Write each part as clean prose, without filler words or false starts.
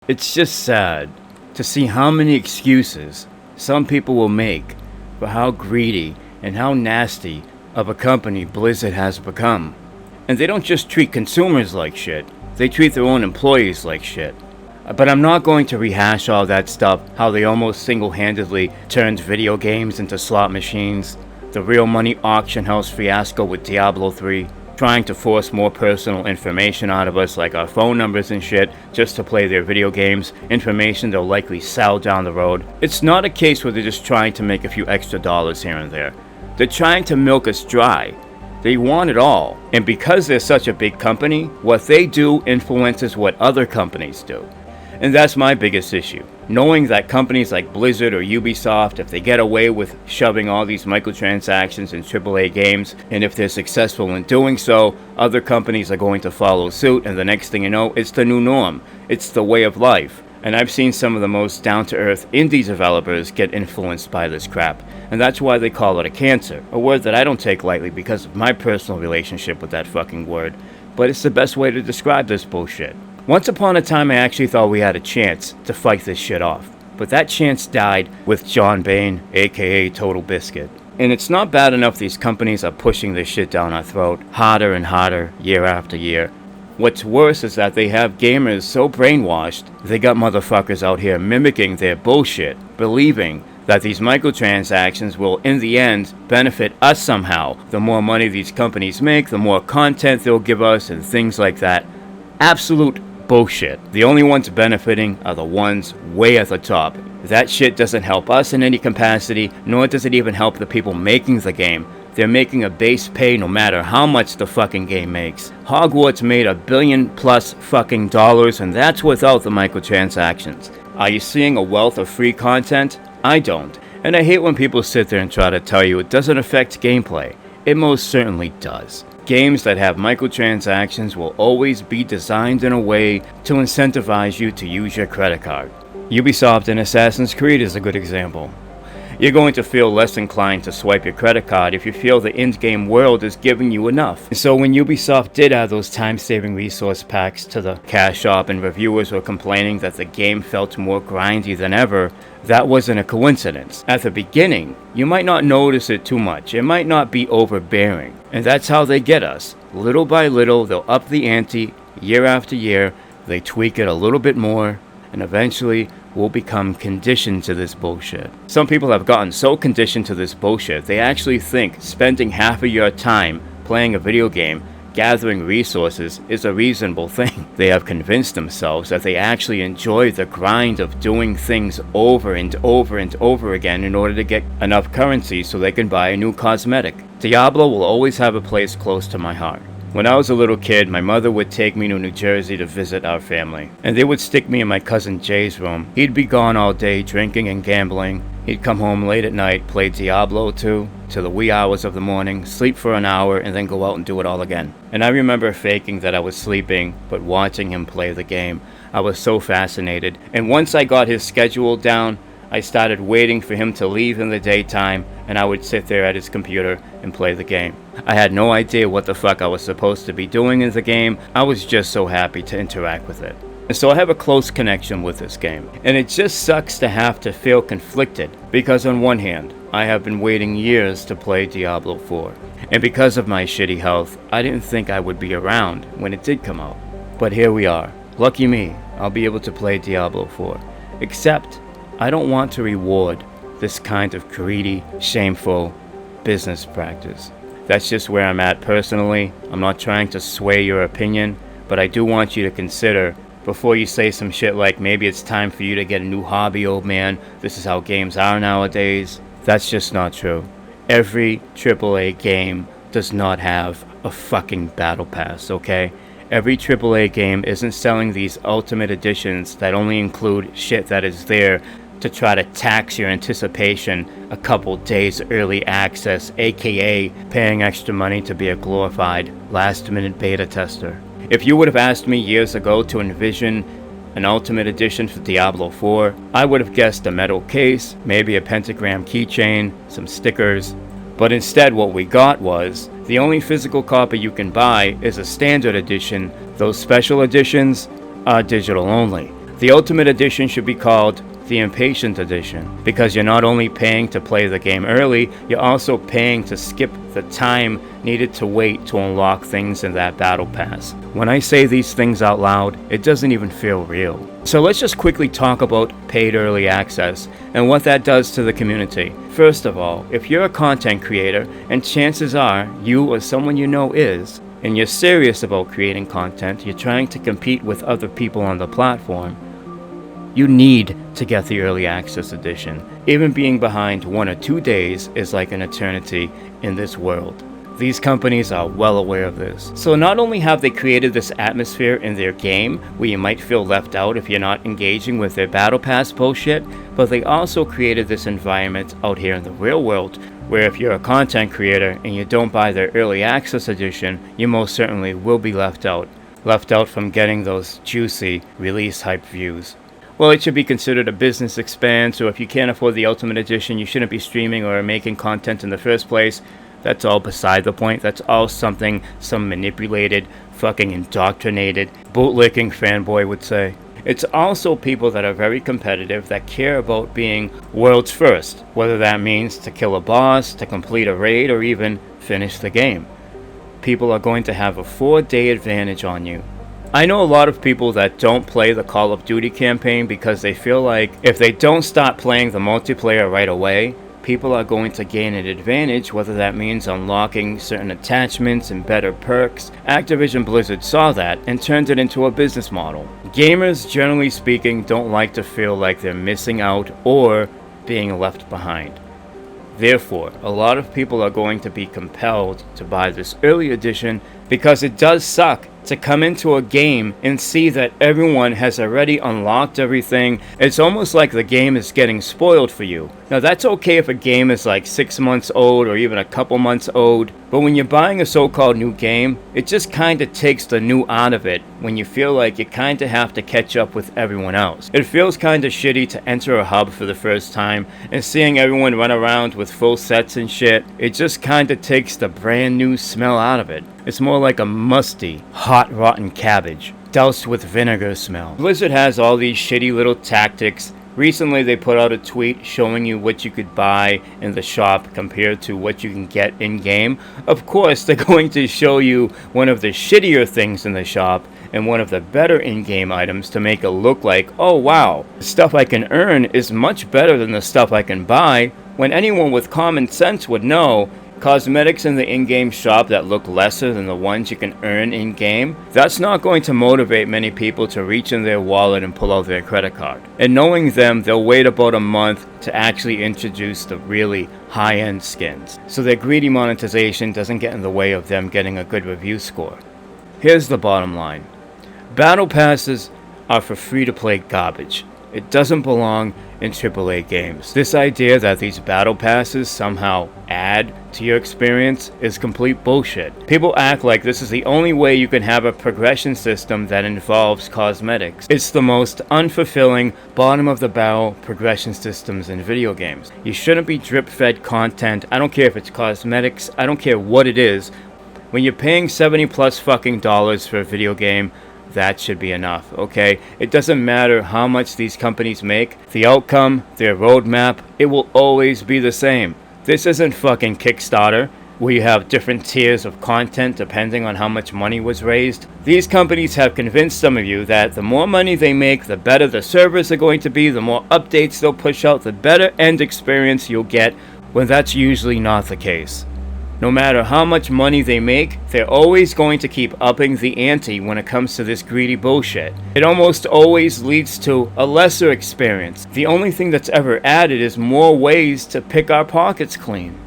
It's just sad to see how many excuses some people will make for how greedy and how nasty of a company Blizzard has become. And they don't just treat consumers like shit, they treat their own employees like shit. But I'm not going to rehash all that stuff, how they almost single-handedly turned video games into slot machines, the real money auction house fiasco with Diablo 3, trying to force more personal information out of us like our phone numbers and shit just to play their video games, information they'll likely sell down the road. It's not a case where they're just trying to make a few extra dollars here and there. They're trying to milk us dry. They want it all. And because they're such a big company, what they do influences what other companies do. And that's my biggest issue. Knowing that companies like Blizzard or Ubisoft, if they get away with shoving all these microtransactions in AAA games, and if they're successful in doing so, other companies are going to follow suit, and the next thing you know, it's the new norm. It's the way of life. And I've seen some of the most down-to-earth indie developers get influenced by this crap. And that's why they call it a cancer. A word that I don't take lightly because of my personal relationship with that fucking word. But it's the best way to describe this bullshit. Once upon a time I actually thought we had a chance to fight this shit off. But that chance died with John Bain, aka Total Biscuit. And it's not bad enough these companies are pushing this shit down our throat harder and harder year after year. What's worse is that they have gamers so brainwashed, they got motherfuckers out here mimicking their bullshit, believing that these microtransactions will in the end benefit us somehow. The more money these companies make, the more content they'll give us and things like that. Absolute bullshit. The only ones benefiting are the ones way at the top. That shit doesn't help us in any capacity, nor does it even help the people making the game. They're making a base pay no matter how much the fucking game makes. Hogwarts made $1 billion plus fucking dollars, and that's without the microtransactions. Are you seeing a wealth of free content? I don't. And I hate when people sit there and try to tell you it doesn't affect gameplay. It most certainly does. Games that have microtransactions will always be designed in a way to incentivize you to use your credit card. Ubisoft and Assassin's Creed is a good example. You're going to feel less inclined to swipe your credit card if you feel the in-game world is giving you enough. And so when Ubisoft did add those time-saving resource packs to the cash shop and reviewers were complaining that the game felt more grindy than ever, that wasn't a coincidence. At the beginning, you might not notice it too much. It might not be overbearing. And that's how they get us. Little by little, they'll up the ante year after year. They tweak it a little bit more, and eventually will become conditioned to this bullshit. Some people have gotten so conditioned to this bullshit, they actually think spending half of your time playing a video game, gathering resources, is a reasonable thing. They have convinced themselves that they actually enjoy the grind of doing things over and over and over again in order to get enough currency so they can buy a new cosmetic. Diablo will always have a place close to my heart. When I was a little kid, my mother would take me to New Jersey to visit our family, and they would stick me in my cousin Jay's room. He'd be gone all day drinking and gambling. He'd come home late at night, play Diablo 2 till the wee hours of the morning, sleep for an hour, and then go out and do it all again. And I remember faking that I was sleeping, but watching him play the game. I was so fascinated. And once I got his schedule down, I started waiting for him to leave in the daytime, and I would sit there at his computer and play the game. I had no idea what the fuck I was supposed to be doing in the game. I was just so happy to interact with it. And so I have a close connection with this game. And it just sucks to have to feel conflicted, because on one hand, I have been waiting years to play Diablo 4. And because of my shitty health, I didn't think I would be around when it did come out. But here we are. Lucky me, I'll be able to play Diablo 4. Except, I don't want to reward this kind of greedy, shameful business practice. That's just where I'm at personally. I'm not trying to sway your opinion, but I do want you to consider before you say some shit like maybe it's time for you to get a new hobby, old man. This is how games are nowadays. That's just not true. Every AAA game does not have a fucking battle pass, okay? Every AAA game isn't selling these ultimate editions that only include shit that is there to try to tax your anticipation a couple days early access, aka paying extra money to be a glorified last-minute beta tester. If you would have asked me years ago to envision an ultimate edition for Diablo 4, I would have guessed a metal case, maybe a pentagram keychain, some stickers. But instead what we got was, the only physical copy you can buy is a standard edition. Those special editions are digital only. The Ultimate Edition should be called the Impatient Edition, because you're not only paying to play the game early, you're also paying to skip the time needed to wait to unlock things in that battle pass. When I say these things out loud, it doesn't even feel real. So let's just quickly talk about paid early access and what that does to the community. First of all, if you're a content creator, and chances are you or someone you know is, and you're serious about creating content, you're trying to compete with other people on the platform, you need to get the early access edition. Even being behind 1 or 2 days is like an eternity in this world. These companies are well aware of this. So not only have they created this atmosphere in their game where you might feel left out if you're not engaging with their battle pass bullshit, but they also created this environment out here in the real world where if you're a content creator and you don't buy their early access edition, you most certainly will be left out from getting those juicy release hype views. Well, it should be considered a business expense, so if you can't afford the Ultimate Edition, you shouldn't be streaming or making content in the first place. That's all beside the point. That's all something some manipulated, fucking indoctrinated, bootlicking fanboy would say. It's also people that are very competitive, that care about being world's first, whether that means to kill a boss, to complete a raid, or even finish the game. People are going to have a 4-day advantage on you. I know a lot of people that don't play the Call of Duty campaign because they feel like if they don't start playing the multiplayer right away, people are going to gain an advantage, whether that means unlocking certain attachments and better perks. Activision Blizzard saw that and turned it into a business model. Gamers, generally speaking, don't like to feel like they're missing out or being left behind. Therefore, a lot of people are going to be compelled to buy this early edition because it does suck to come into a game and see that everyone has already unlocked everything. It's almost like the game is getting spoiled for you. Now that's okay if a game is like 6 months old or even a couple months old, but when you're buying a so-called new game, it just kinda takes the new out of it when you feel like you kinda have to catch up with everyone else. It feels kinda shitty to enter a hub for the first time and seeing everyone run around with full sets and shit. It just kinda takes the brand new smell out of it. It's more like a musty, hot, rotten cabbage, doused with vinegar smell. Blizzard has all these shitty little tactics. Recently they put out a tweet showing you what you could buy in the shop compared to what you can get in-game. Of course, they're going to show you one of the shittier things in the shop and one of the better in-game items to make it look like, oh wow, the stuff I can earn is much better than the stuff I can buy, when anyone with common sense would know cosmetics in the in-game shop that look lesser than the ones you can earn in-game, that's not going to motivate many people to reach in their wallet and pull out their credit card. And knowing them, they'll wait about a month to actually introduce the really high-end skins, so their greedy monetization doesn't get in the way of them getting a good review score. Here's the bottom line. Battle passes are for free-to-play garbage. It doesn't belong in AAA games. This idea that these battle passes somehow add to your experience is complete bullshit. People act like this is the only way you can have a progression system that involves cosmetics. It's the most unfulfilling, bottom-of-the-barrel progression systems in video games. You shouldn't be drip-fed content. I don't care if it's cosmetics. I don't care what it is. When you're paying $70+ fucking dollars for a video game, that should be enough, okay? It doesn't matter how much these companies make. The outcome, their roadmap, it will always be the same. This isn't fucking Kickstarter, where you have different tiers of content depending on how much money was raised. These companies have convinced some of you that the more money they make, the better the servers are going to be, the more updates they'll push out, the better end experience you'll get, when that's usually not the case. No matter how much money they make, they're always going to keep upping the ante when it comes to this greedy bullshit. It almost always leads to a lesser experience. The only thing that's ever added is more ways to pick our pockets clean.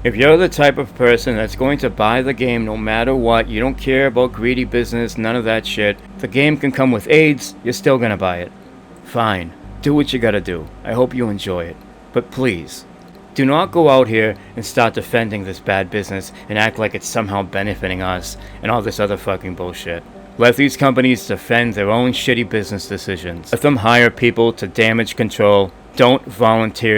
If you're the type of person that's going to buy the game no matter what, you don't care about greedy business, none of that shit, the game can come with AIDS, you're still gonna buy it. Fine, do what you gotta do. I hope you enjoy it. But please, do not go out here and start defending this bad business and act like it's somehow benefiting us and all this other fucking bullshit. Let these companies defend their own shitty business decisions. Let them hire people to damage control. Don't volunteer